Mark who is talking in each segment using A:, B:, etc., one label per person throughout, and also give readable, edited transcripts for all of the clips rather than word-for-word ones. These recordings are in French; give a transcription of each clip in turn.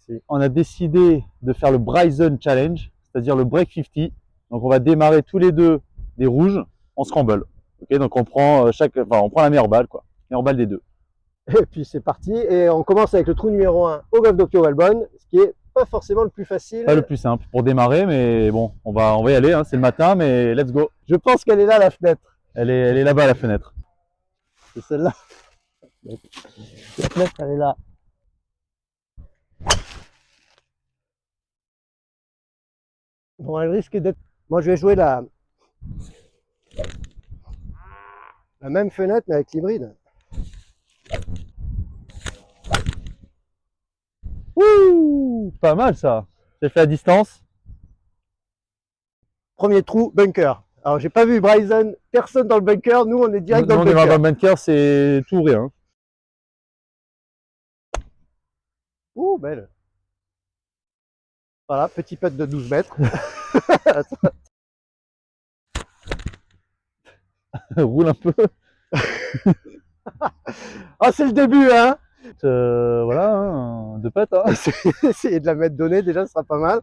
A: Merci.
B: On a décidé de faire le Bryson Challenge, c'est-à-dire le break 50. Donc on va démarrer tous les deux des rouges, on se rumble. Okay, donc on prend on prend la meilleure balle, quoi. Meilleure balle des deux.
A: Et puis c'est parti. Et on commence avec le trou numéro 1 au golf d'Octio Valbonne, ce qui est pas forcément le plus facile.
B: Pas le plus simple pour démarrer, mais bon, on va y aller. Hein, c'est le matin, mais let's go.
A: Je pense qu'elle est là, la fenêtre.
B: Elle est là-bas, la fenêtre.
A: C'est celle-là. La fenêtre, elle est là. Bon, elle risque d'être... Moi, je vais jouer la même fenêtre, mais avec l'hybride.
B: Ouh, pas mal ça. J'ai fait à distance.
A: Premier trou, bunker. Alors, j'ai pas vu Bryson, personne dans le bunker. Nous, on est direct dans le bunker.
B: Dans le bunker, c'est tout ou rien.
A: Ouh, belle. Voilà, petit putt de 12 mètres.
B: Roule un peu.
A: Ah, c'est le début, hein.
B: Voilà, hein, deux putts. Hein.
A: Essayer de la mettre donnée, déjà, ce sera pas mal.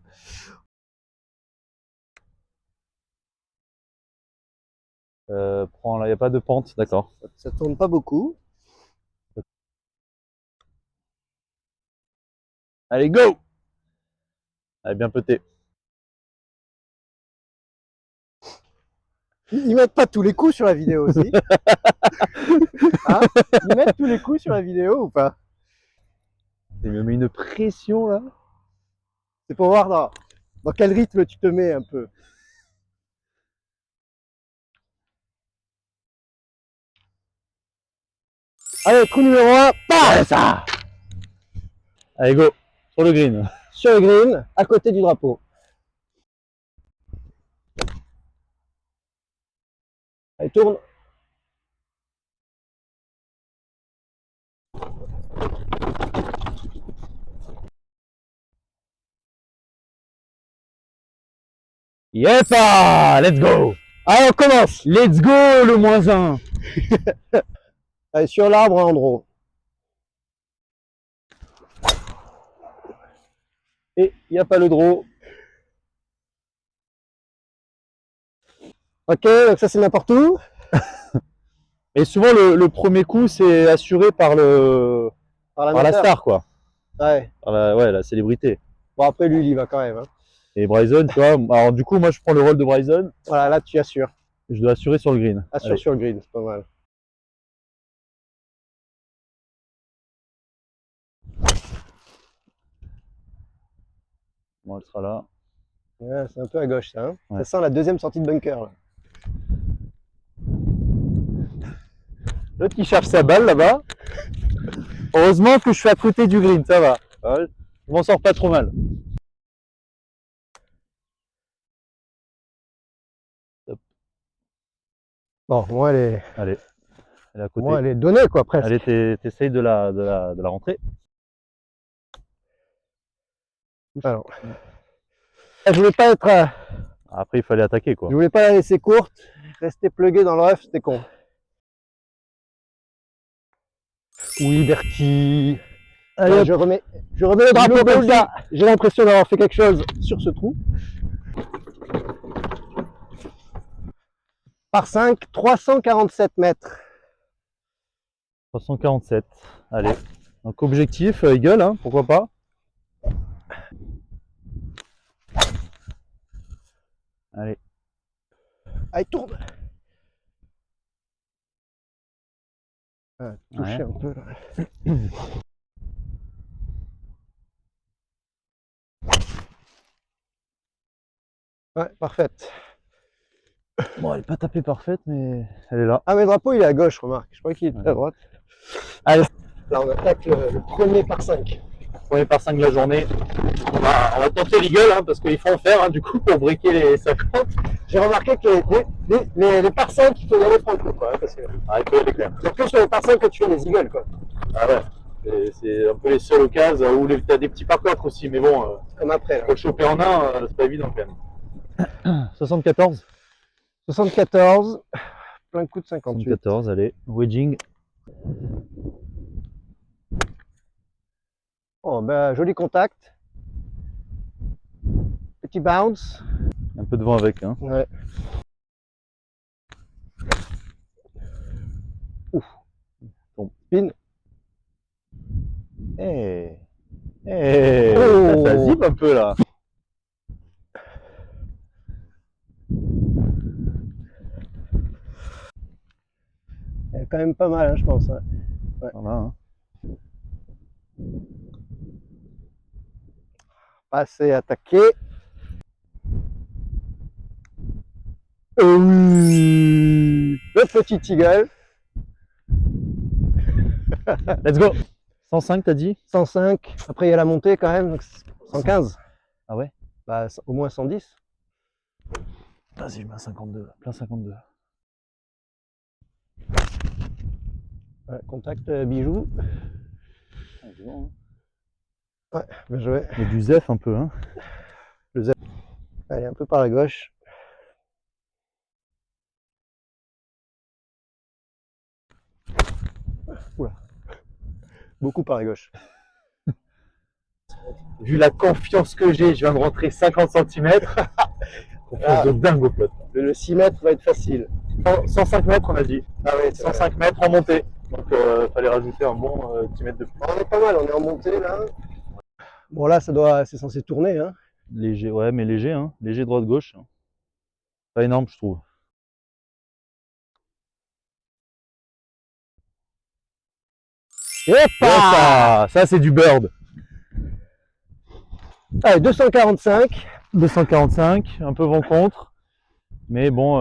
B: Prends là, il n'y a pas de pente, d'accord.
A: Ça tourne pas beaucoup.
B: Allez, go! Allez, bien pété.
A: Ils mettent pas tous les coups sur la vidéo aussi. Hein, ils mettent tous les coups sur la vidéo ou pas?
B: Il me met une pression là.
A: C'est pour voir dans quel rythme tu te mets un peu. Allez, trou numéro 1,
B: Ouais, ça! Allez, go! Sur le green.
A: sur le green, à côté du drapeau. Allez, tourne.
B: Yepa! Let's go!
A: Allez, on commence.
B: Let's go, le -1.
A: Allez, sur l'arbre en draw.
B: Et il n'y a pas le draw.
A: Ok, donc ça c'est n'importe où.
B: Et souvent, le premier coup, c'est assuré par la star, quoi.
A: Ouais.
B: Ouais, la célébrité.
A: Bon, après lui, il y va quand même. Hein.
B: Et Bryson, tu vois, alors du coup, moi, je prends le rôle de Bryson.
A: Voilà, là, tu assures.
B: Je dois assurer sur le green.
A: Assure
B: Allez.
A: sur le green, c'est pas mal.
B: Bon, elle sera là.
A: Ouais, c'est un peu à gauche, ça. Hein.
B: Ouais.
A: Ça sent la deuxième sortie de bunker. Là.
B: L'autre qui cherche sa balle là-bas. Heureusement que je suis à côté du green, ça va. Je m'en sors pas trop mal.
A: Bon, moi, elle
B: est à côté.
A: moi, elle est donnée, quoi, presque.
B: Allez, t'essayes de la rentrer.
A: Alors, je voulais pas être...
B: Après, il fallait attaquer, quoi.
A: Je voulais pas la laisser courte. Rester plugué dans le rough, c'était con. Oui, Bertie. Allez, je remets le drapeau comme ça. J'ai l'impression d'avoir fait quelque chose sur ce trou. Par 5, 347 mètres.
B: 347. Allez. Donc, objectif, eagle, hein, pourquoi pas. Allez.
A: Allez, tourne. Ah, toucher un peu là. Ouais, parfaite.
B: Bon, elle n'est pas tapée parfaite, mais elle est là.
A: Ah, mais le drapeau, il est à gauche, remarque. Je croyais qu'il était à droite.
B: Allez.
A: Là, on attaque le premier par 5.
B: Premier par 5 de la journée. On va tenter l'eagle, hein, parce qu'il faut en faire, hein, du coup, pour briquer les 50.
A: J'ai remarqué que les par 5, il faut y aller franco, quoi. Hein, parce que...
B: Ah, il faut aller clair.
A: C'est plus sur les par 5 que tu fais les eagles, quoi.
B: Ah ouais. C'est un peu les seules occasions où tu as des petits par 4 aussi, mais bon,
A: comme après.
B: Pour le choper en un, c'est pas évident quand même. 74.
A: 74, plein coup de 58.
B: 74, allez, wedging.
A: Oh, ben, joli contact. Petit bounce.
B: Un peu de vent avec. Hein.
A: Ouais. Ouf.
B: Bon.
A: Spin.
B: Eh, eh,
A: Oh.
B: ça zip un peu là.
A: Elle est quand même pas mal, hein, je pense. Hein. Ouais.
B: Voilà, hein.
A: Assez attaqué. Oui. Le petit Eagle.
B: Let's go. 105 t'as dit?
A: 105. Après, il y a la montée quand même. Donc 115.
B: Ah ouais?
A: Bah, au moins 110.
B: Vas-y, je mets un 52, plein 52.
A: Ouais, contact bijou.
B: Ah, c'est bon, hein.
A: Ouais, bien joué.
B: Il y a du zef un peu. Hein.
A: Allez, un peu par la gauche. Oula. Beaucoup par la gauche.
B: Vu la confiance que j'ai, je viens de rentrer 50 cm. Confiance de dingue au pote.
A: Le 6 mètres va être facile.
B: 105 mètres on a dit.
A: Ah ouais,
B: 105 mètres en montée. Donc fallait rajouter un bon 10 mètres de plus.
A: On est pas mal, on est en montée là. Bon là, c'est censé tourner. Hein.
B: Léger, ouais, mais léger, hein. Léger droite-gauche. Pas énorme, je trouve.
A: Hoppa,
B: ça c'est du bird.
A: allez, 245.
B: 245, un peu vent contre. Mais bon,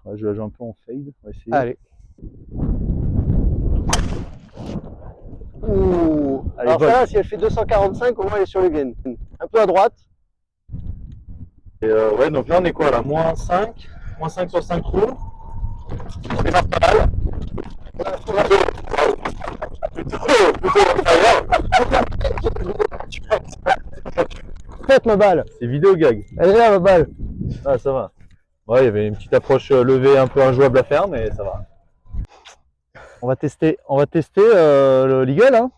B: ouais, je vais jouer un peu en fade. On va essayer.
A: Allez. Ouh.
B: Allez,
A: Alors
B: vol.
A: ça, si elle fait 245, au moins elle est sur le green. Un peu à droite.
B: Et ouais, donc là on est quoi là? Moins 5 sur 5 trous. On démarre pas mal. Plutôt
A: Faites ma balle.
B: c'est vidéo gag.
A: Elle est là ma balle.
B: Ah, ça va. Ouais, il y avait une petite approche levée un peu injouable à faire, mais ça va. On va tester l'eagle. Hein.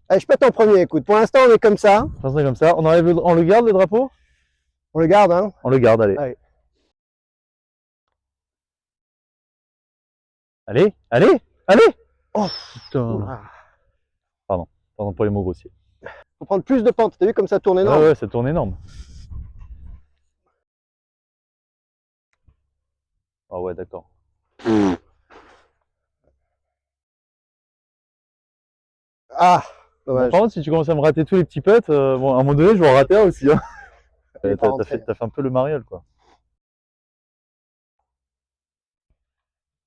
A: Allez, je pète en premier, écoute. Pour l'instant, on est comme ça.
B: Ça serait comme ça. On le garde le drapeau?
A: On le garde, hein.
B: On le garde, allez.
A: Allez.
B: Allez, allez, allez!
A: Oh,
B: Putain.
A: ah.
B: Pardon pour les mots grossiers.
A: Faut prendre plus de pente. T'as vu comme ça tourne énorme?
B: Ouais, ça tourne énorme. Ah ouais, d'accord.
A: Ah,
B: Bon,
A: dommage.
B: par contre, si tu commences à me rater tous les petits putts, bon, à un moment donné, je vais en rater un aussi. Hein.
A: Il est pas
B: T'as
A: rentré.
B: fait un peu le mariole, quoi.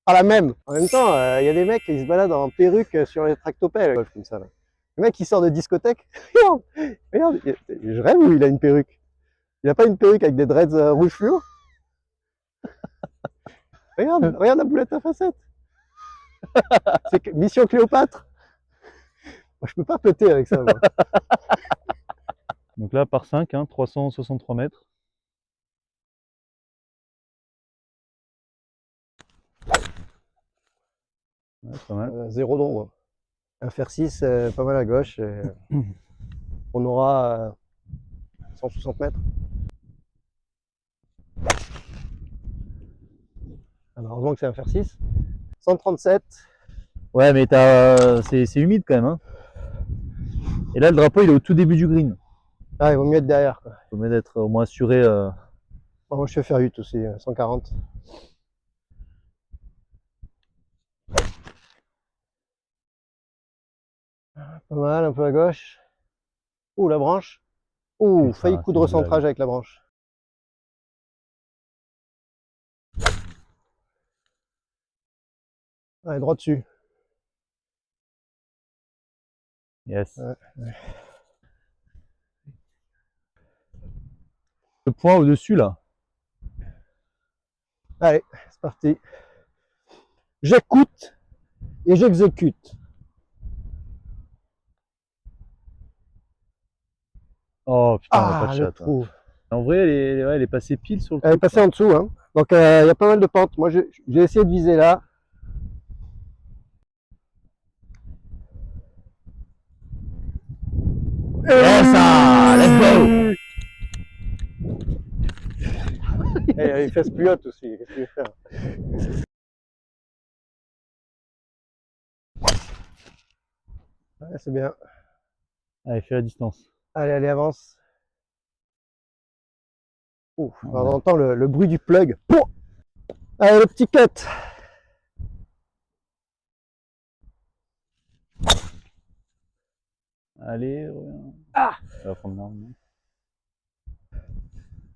A: Ah, la même. En même temps, il y a des mecs qui se baladent en perruque sur les tractopelles, comme ça. Là. Le mec qui sort de discothèque, regarde, regarde, je rêve où il a une perruque. Il a pas une perruque avec des dreads rouge fluo? Regarde, regarde la boulette à facettes. C'est Mission Cléopâtre. Moi, je peux pas péter avec ça, moi.
B: Donc là, par 5, hein, 363 mètres. Ouais, pas mal.
A: Zéro d'ombre. Un fer 6, pas mal à gauche. On aura 160 mètres. Alors, heureusement que c'est un fer 6. 137.
B: Ouais, mais c'est humide quand même. Hein. Et là, le drapeau, il est au tout début du green.
A: Ah, il vaut mieux être derrière. Quoi.
B: Il faut mieux d'être au moins assuré.
A: Bon, moi, je fais fer 8 aussi, 140. Pas mal, un peu à gauche. Ouh, la branche. Ouh,
B: Putain,
A: failli coup de
B: c'est une
A: recentrage
B: blague.
A: avec la branche. Allez, droit dessus.
B: Yes.
A: Ouais.
B: Le point au-dessus, là.
A: Allez, c'est parti. J'écoute et j'exécute.
B: Oh putain, on a pas
A: Ah,
B: de
A: le
B: chat. Hein.
A: trou.
B: En vrai, elle est passée pile sur le
A: Elle est
B: truc,
A: passée
B: quoi.
A: en dessous. Hein. Donc, il y a pas mal de pentes. Moi, j'ai essayé de viser là.
B: Yes, ah, let's go.
A: Et il fait ce plus haute aussi, qu'est-ce qu'il veut faire? Ouais, c'est bien.
B: Allez, fais la distance.
A: Allez, allez, avance. Ouf,
B: Ouais.
A: on entend le bruit du plug. Pouah. Allez, le petit cut.
B: Allez, ouais.
A: Ah,
B: Ça va prendre l'arme.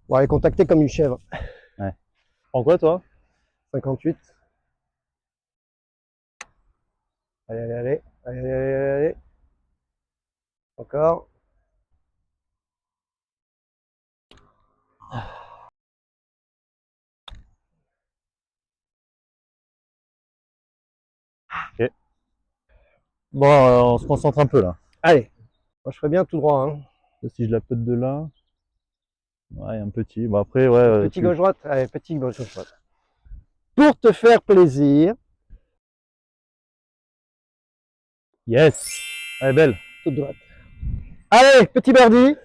A: bon, allez, contacter comme une chèvre.
B: Ouais. Prends quoi, toi?
A: 58. Allez, allez, allez. Allez, allez, allez, allez. Encore.
B: Ok. Bon, on se concentre un peu là.
A: Allez. Moi, je ferais bien tout droit. Hein.
B: Si je la pète de là. Ouais, un petit. Bon, après, ouais.
A: Petit gauche-droite. Allez, petit gauche-droite. Pour te faire plaisir.
B: Yes. Elle est belle.
A: Toute droite. Allez, petit birdie.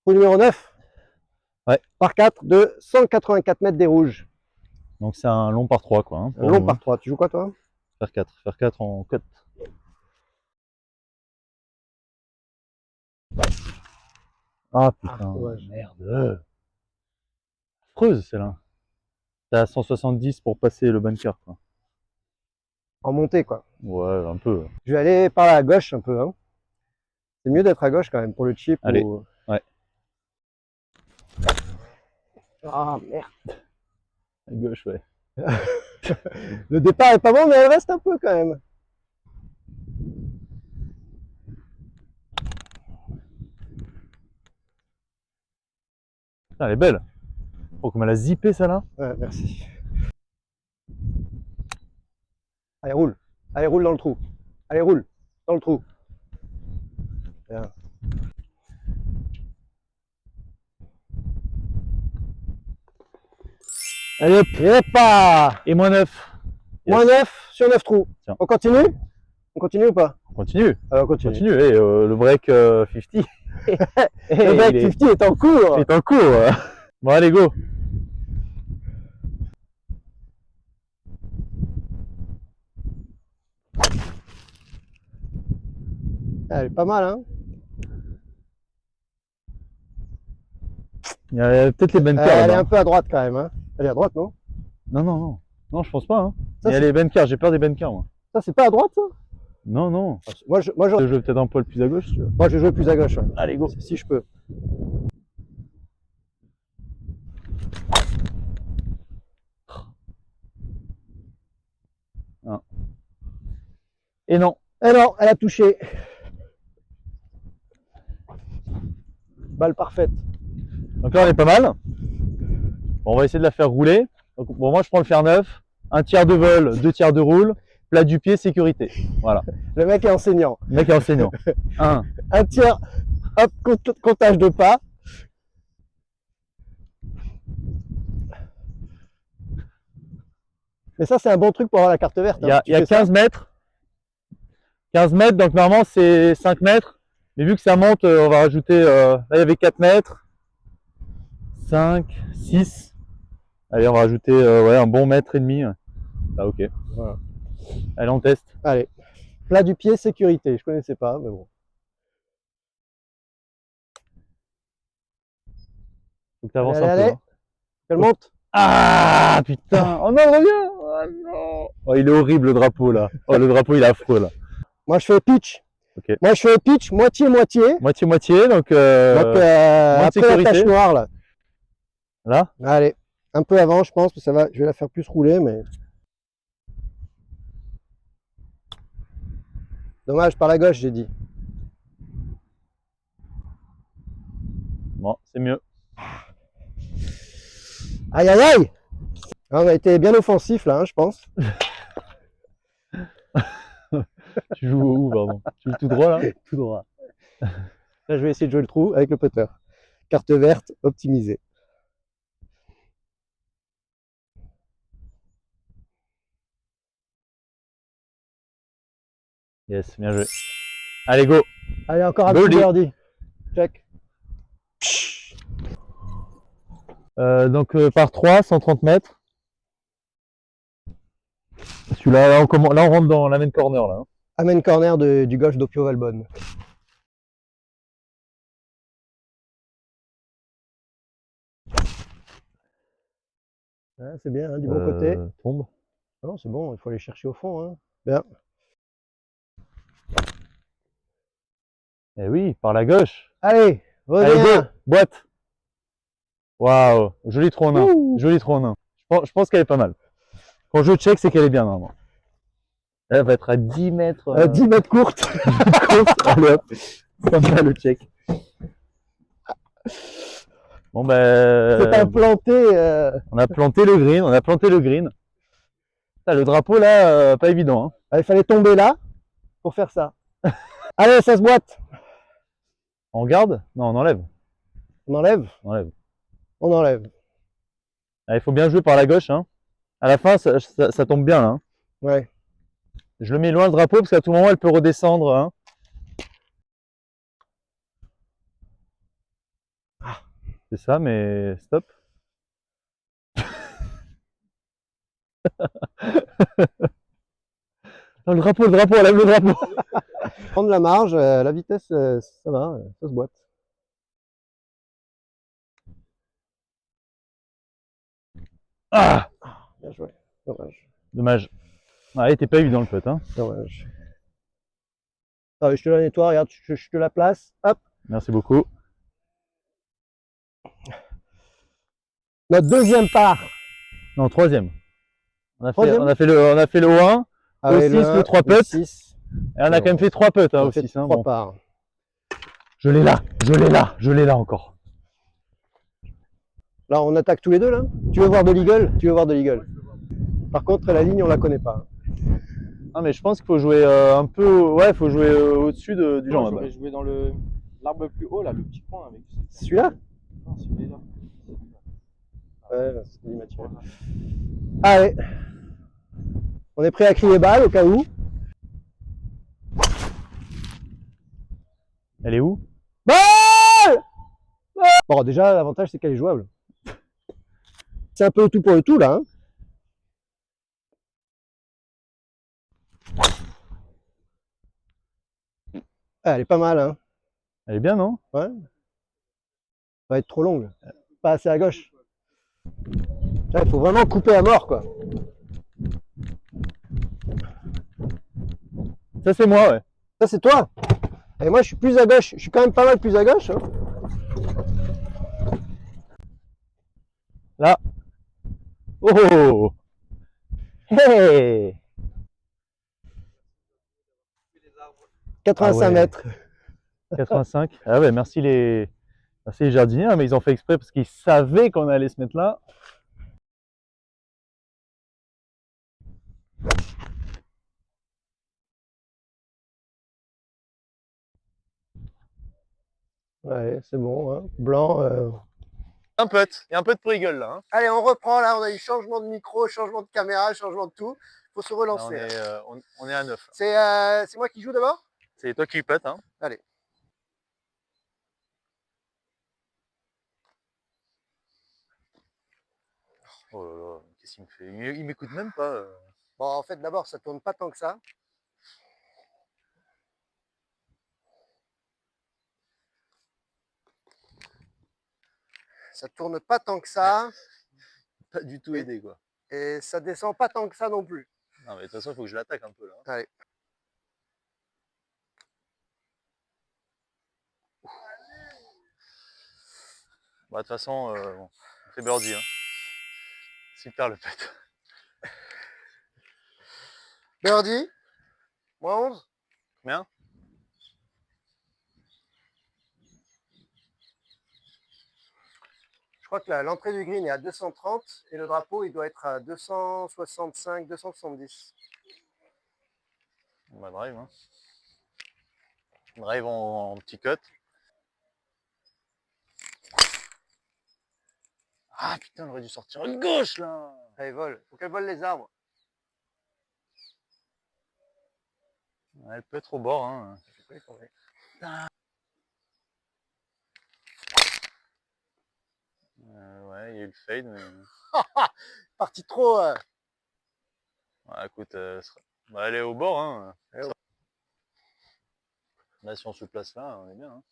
A: Trou numéro 9.
B: Ouais.
A: Par 4 de 184 mètres des rouges.
B: Donc, c'est un long par 3, quoi. Hein,
A: Un long par 3. Tu joues quoi, toi?
B: Faire 4. Faire 4 en cut. Ah putain,
A: dommage.
B: merde. Affreuse celle-là. T'es à 170 pour passer le bunker, quoi.
A: En montée, quoi.
B: Ouais, un peu.
A: Je vais aller par la gauche un peu. Hein. C'est mieux d'être à gauche quand même pour le chip.
B: Allez.
A: Ou...
B: Ouais.
A: Ah merde.
B: À gauche, ouais.
A: Le départ est pas bon, mais elle reste un peu quand même.
B: Putain, elle est belle. Oh, comme elle a zippé, celle-là.
A: Ouais, merci. Allez, roule. Allez, roule dans le trou. Allez, roule dans le trou. Bien.
B: Allez hop.
A: Et pas.
B: Et moins 9. Yes.
A: Moins 9 sur 9 trous.
B: Tiens.
A: On continue? On continue ou pas?
B: On continue.
A: Alors, on continue.
B: Continue. Et le break 50.
A: Le break 50 est en cours.
B: Il est en cours. Bon, allez, go.
A: Elle est pas mal, hein?
B: Il y a peut-être les bunkers.
A: Elle est
B: là-bas.
A: un peu à droite quand même. Hein? Elle est à droite, non?
B: Non, non, non. Non, je pense pas. Hein.
A: Ça,
B: Il y a
A: c'est-
B: les bunkers. J'ai peur des bunkers, moi.
A: Ça, c'est pas à droite, ça?
B: Non, non.
A: Moi, je
B: Je joue peut-être un poil plus à gauche, si tu veux.
A: moi, je joue plus à gauche. Ouais.
B: Allez, go.
A: Si je peux.
B: Et non.
A: Eh non, elle a touché. Balle parfaite.
B: Donc là, on est pas mal. Bon, on va essayer de la faire rouler. Donc, bon, moi, je prends le fer neuf. Un tiers de vol, 2 tiers de roule. Plat du pied, sécurité. Voilà.
A: Le mec est enseignant.
B: Le mec est enseignant. 1.
A: Un tiers, hop, comptage de pas. Mais ça, c'est un bon truc pour avoir la carte verte.
B: Il y a,
A: hein.
B: il y a 15 mètres. 15 mètres, donc normalement, c'est 5 mètres. Mais vu que ça monte, on va rajouter. Là, il y avait 4 mètres. 5, 6. Allez, on va rajouter ouais, un bon mètre et demi. Ah, ok.
A: Voilà.
B: Allez, on teste.
A: Allez. Plat du pied, sécurité. Je connaissais pas, mais bon.
B: Faut que tu avances
A: Allez,
B: un
A: allez,
B: peu.
A: allez. Elle monte.
B: Ah putain! Oh non, reviens! Oh non! Oh, il est horrible le drapeau là. Oh, le drapeau il est affreux là.
A: Moi, je fais pitch.
B: Ok.
A: Moi, je fais pitch moitié-moitié.
B: Moitié-moitié, donc.
A: Donc, après
B: sécurité.
A: la tache noire, là.
B: Là?
A: Allez. Un peu avant, je pense que ça va. Je vais la faire plus rouler, mais. Dommage, par la gauche, j'ai dit.
B: Bon, c'est mieux.
A: Aïe, aïe, aïe! On a été bien offensif, là, hein, je pense.
B: Tu joues où, pardon? Tu joues tout droit là?
A: Tout droit. Là, je vais essayer de jouer le trou avec le putter. Carte verte, optimisée.
B: Yes, bien joué. Allez, go.
A: Allez, encore un petit
B: Birdie.
A: birdie. Check.
B: Donc par 3, 130 mètres. Celui-là, là, on rentre dans la main corner là.
A: Amen corner du golf d'Opio Valbonne. Ah, c'est bien, hein, du bon côté.
B: Tombe.
A: Non, c'est bon, il faut aller chercher au fond. Hein. Bien.
B: Eh oui, par la gauche.
A: Allez,
B: Allez, go.
A: reviens.
B: Boîte. Waouh, joli trou en 1.
A: Ouh.
B: Joli trou en 1. Je pense qu'elle est pas mal. Quand je check, c'est qu'elle est bien normalement. Elle va être à 10 mètres.
A: 10 mètres courte.
B: Allez hop, sympa le check. Bon ben,
A: C'est implanté.
B: on a planté le green, on a planté le green. Putain, le drapeau là, pas évident. Hein.
A: Il fallait tomber là pour faire ça. Allez, ça se boite.
B: On garde? Non, on enlève.
A: On enlève?
B: On enlève.
A: On enlève.
B: Ah, il faut bien jouer par la gauche. Hein. À la fin, ça tombe bien là. Hein.
A: Ouais.
B: Je le mets loin le drapeau parce qu'à tout moment, elle peut redescendre. Hein. C'est ça, mais stop. Non, le drapeau, enlève le drapeau.
A: Prendre la marge, la vitesse, ça va, ça se boite.
B: Ah,
A: bien joué. Dommage.
B: dommage. Ah, il était pas évident le putt. Hein.
A: Dommage. Allez, je te la nettoie, regarde, je te la place. Hop.
B: Merci beaucoup.
A: Notre deuxième part.
B: Non, troisième. On a
A: Troisième.
B: fait le 1, le 6, le 3 putts. Et on a quand même fait 3 putts hein, aussi.
A: Trois
B: Bon.
A: parts.
B: Je l'ai là encore.
A: Là, on attaque tous les deux, là. Tu veux voir de l'eagle? Tu veux voir de l'eagle. Par contre, la ligne, on la connaît pas.
B: Ah, mais je pense qu'il faut jouer un peu. Ouais, il faut jouer au-dessus du genre.
C: Je vais jouer dans l'arbre plus haut, là, le petit coin avec.
A: Celui-là?
C: Non, celui-là.
A: Ouais, c'est immature. Allez. On est prêt à crier balle au cas où.
B: Elle est où?
A: Balle! Bon, déjà, l'avantage, c'est qu'elle est jouable. C'est un peu tout pour le tout, là. Hein. Ah, elle est pas mal, hein.
B: Elle est bien, non?
A: Ouais. Ça va être trop longue. Pas assez à gauche. Là, il faut vraiment couper à mort, quoi.
B: Ça, c'est moi, ouais.
A: Ça, c'est toi. Et moi, je suis plus à gauche. Je suis quand même pas mal plus à gauche. Hein.
B: Là. Oh! Hey!
A: 85
B: Ah ouais.
A: mètres.
B: 85. Ah ouais, merci les jardiniers, hein, mais ils ont fait exprès parce qu'ils savaient qu'on allait se mettre là.
A: Ouais, c'est bon. Hein. Blanc.
B: Un putt. Il y a un putt pour Eagle là. Hein.
A: Allez, on reprend là. On a eu changement de micro, changement de caméra, changement de tout. Il faut se relancer.
B: Là, on est à 9.
A: C'est moi qui joue d'abord?
B: C'est toi qui putt. Hein.
A: Allez.
B: Oh là là, qu'est-ce qu'il me fait? Il m'écoute même pas.
A: Bon, en fait, d'abord, ça tourne pas tant que ça. Ça tourne pas tant que ça.
B: Pas du tout aidé quoi.
A: Et ça descend pas tant que ça non plus.
B: Non mais de toute façon il faut que je l'attaque un peu là.
A: Allez.
B: Bah, de toute façon, bon, on fait birdie. Hein. Super le putt.
A: Birdie. Moins 11.
B: Combien?
A: Je crois que l'entrée du green est à 230 et le drapeau il doit être à 265, 270.
B: Bah, drive. Hein. Drive en petit cut. Ah putain, on aurait dû sortir à gauche là.
A: Allez, vole. Faut qu'elle vole les arbres.
B: Elle peut être au bord. Hein. Ouais, il y a eu le fade, mais.
A: Parti trop.
B: Ouais, écoute, bah, elle est au bord. Hein.
A: Elle est au-
B: Là, si on se place là, on est bien. Hein.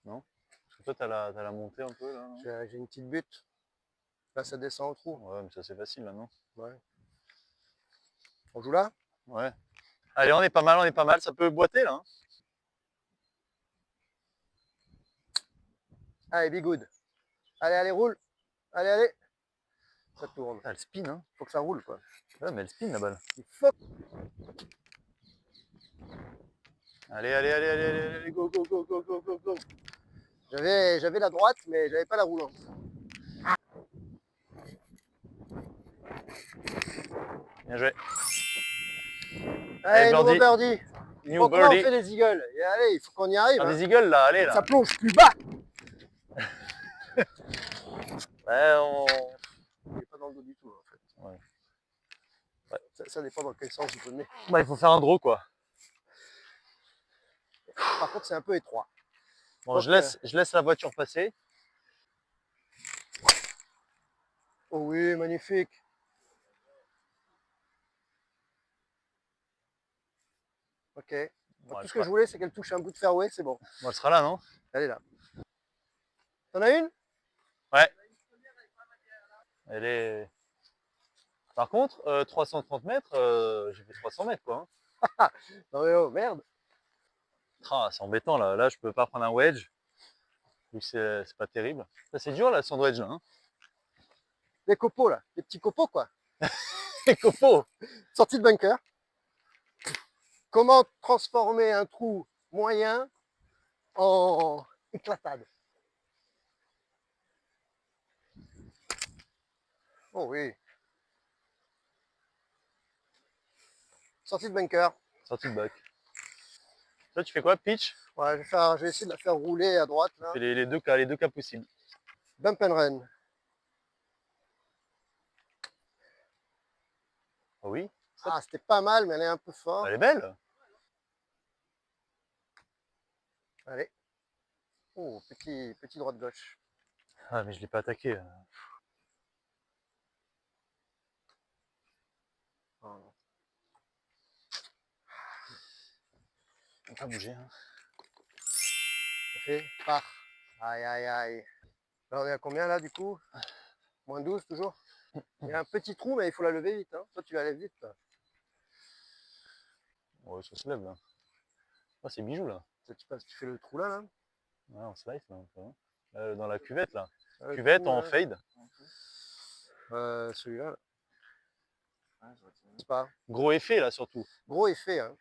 B: Non? Parce que toi, t'as la montée un peu là. Non?
A: J'ai une petite butte. Là, ça descend au trou.
B: Ouais, mais ça c'est facile là, non?
A: Ouais. On joue là?
B: Ouais. Allez, on est pas mal, on est pas mal. Ça peut boiter là. Hein.
A: Allez, be good. Allez, allez, roule. Allez, allez. Ça tourne.
B: Ah, elle spin, hein?
A: Faut que ça roule, quoi.
B: Ouais, mais elle spin la balle.
A: Il faut.
B: Allez, allez, allez, allez, allez, allez, go, go, go, go, go, go, go.
A: J'avais la droite, mais j'avais pas la roulante.
B: Bien joué.
A: Allez,
B: birdie.
A: nouveau birdie.
B: New
A: Bon, comment on
B: birdie.
A: fait les eagles? Et allez, il faut qu'on y arrive.
B: Faire
A: Hein.
B: des eagles là, allez là.
A: Ça plonge plus bas.
B: Ouais, on.
A: Il n'est pas dans le dos du tout, en fait.
B: Ouais.
A: Ça dépend dans quel sens il faut le mettre.
B: Bah, il faut faire un draw quoi.
A: Par contre, c'est un peu étroit.
B: Bon,
A: Donc,
B: je laisse la voiture passer.
A: Oh oui, magnifique. Ok.
B: Bon,
A: Tout ce que je voulais, c'est qu'elle touche un bout de fairway, c'est bon.
B: Bon, elle sera là, non?
A: Elle est là. T'en as une?
B: Ouais. Elle est. Par contre, 330 mètres, j'ai fait 300 mètres quoi. Hein.
A: Non mais oh, merde.
B: Ah, c'est embêtant là. Là, je peux pas prendre un wedge. Vu que c'est pas terrible. Ça, c'est dur là, sans wedge là. Hein.
A: Les copeaux, là. Les petits copeaux, quoi.
B: Les copeaux.
A: Sortie de bunker. Comment transformer un trou moyen en éclatade? Oh oui. Sortie de bunker.
B: Sortie de bac. Toi, tu fais quoi? Pitch?
A: Ouais, je vais essayer de la faire rouler à droite. Là.
B: Tu fais les deux cas possibles.
A: Bump and run.
B: Ah oui?
A: Ah, c'était pas mal, mais elle est un peu forte.
B: Elle est belle.
A: Allez. Oh, petit droite-gauche.
B: Ah, mais je l'ai pas attaqué.
A: Oh, non.
B: On va pas bouger. Hein.
A: Ça fait par. Aïe, aïe, aïe. Là, on est à combien, là, du coup? Moins 12, toujours? Il y a un petit trou, mais il faut la lever vite. Hein. Toi, tu la lèves vite, toi.
B: Ouais, ça se lève là. Oh, c'est bijou là.
A: Tu fais le trou là, là?
B: Ouais, on slice là. Un peu, hein. Dans la cuvette là.
A: Le
B: Cuvette
A: trou,
B: en
A: là.
B: fade.
A: Celui-là. Là. C'est pas.
B: Gros effet là surtout.
A: Gros effet, hein.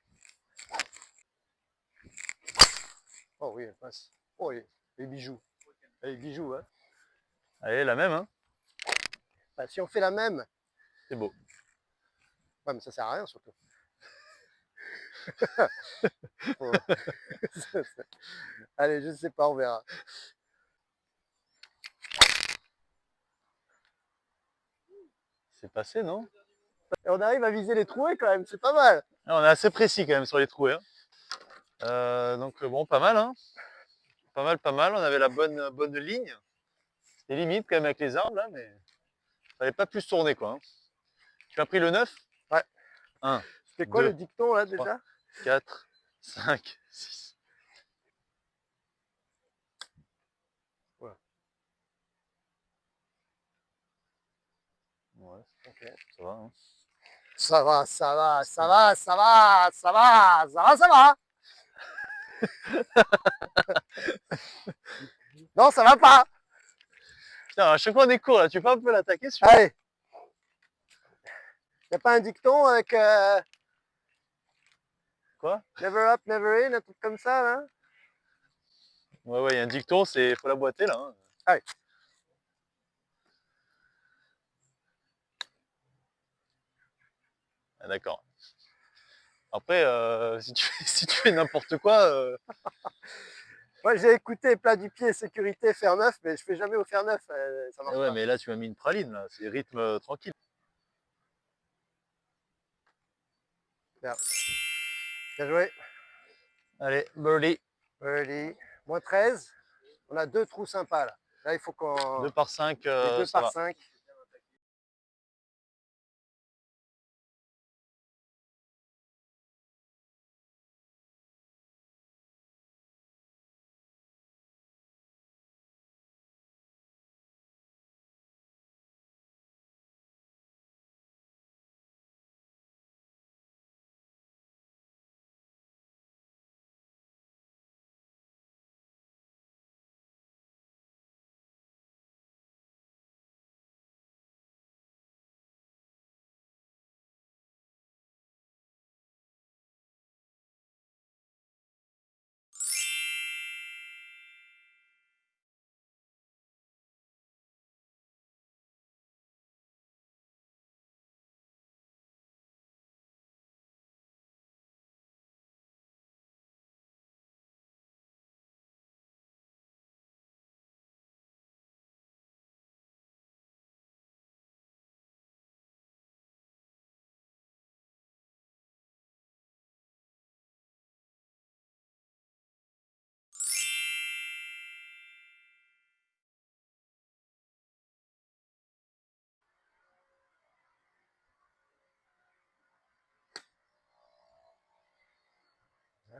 A: Oh oui, elle passe. Oh, les bijoux. Les bijoux, hein.
B: Allez, la même, hein.
A: Bah, si on fait la même.
B: C'est beau.
A: Ouais, mais ça sert à rien, surtout. Oh. Allez, je sais pas, on verra.
B: C'est passé, non?
A: Et on arrive à viser les trouées quand même, c'est pas mal.
B: Ah, on est assez précis quand même sur les trouées. Hein. Donc bon, pas mal, hein. Pas mal, pas mal. On avait la bonne ligne. C'était limite quand même avec les arbres là, mais fallait pas plus tourner quoi. Hein. Tu as pris le 9?
A: Ouais.
B: 1,
A: C'était quoi
B: 2,
A: le dicton là
B: 3.
A: déjà?
B: 4, 5, 6.
A: Ouais.
B: Ouais,
A: Ok.
B: ça va. Hein.
A: Ça va, ça va, ça va, ça va, ça va, ça va, ça va. Non, ça va pas.
B: Putain, à chaque fois on est court là, tu peux un peu l'attaquer celui-là?
A: Allez. Y a pas un dicton avec
B: Quoi?
A: never up, never in, un truc comme ça là?
B: Ouais, il y a un dicton, c'est faut la boiter là. Hein.
A: Allez.
B: Ah, d'accord. Après, si tu fais n'importe quoi,
A: Moi j'ai écouté plat du pied, sécurité, fer neuf, mais je fais jamais au fer neuf, ça marche
B: ouais,
A: pas.
B: mais là tu m'as mis une praline là, c'est rythme tranquille.
A: Bien. Bien joué.
B: Allez, birdie.
A: Birdie. Moins 13. On a 2 trous sympas là. Là, il faut qu'on...
B: 2 par 5,
A: Les 2
B: ça
A: par
B: va.
A: 5.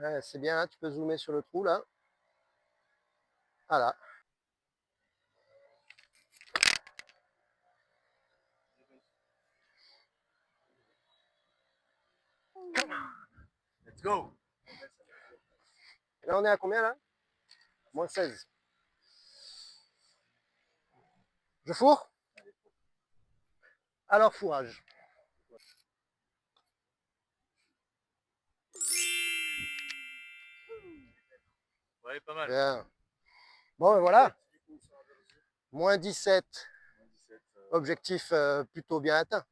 A: Ouais, c'est bien, tu peux zoomer sur le trou là. Voilà.
B: Let's go.
A: Et là, on est à combien là? Moins 16. Je fourre? Alors, fourrage.
B: Ouais, pas mal.
A: Bien. Bon, ben voilà. Moins 17. Objectif plutôt bien atteint.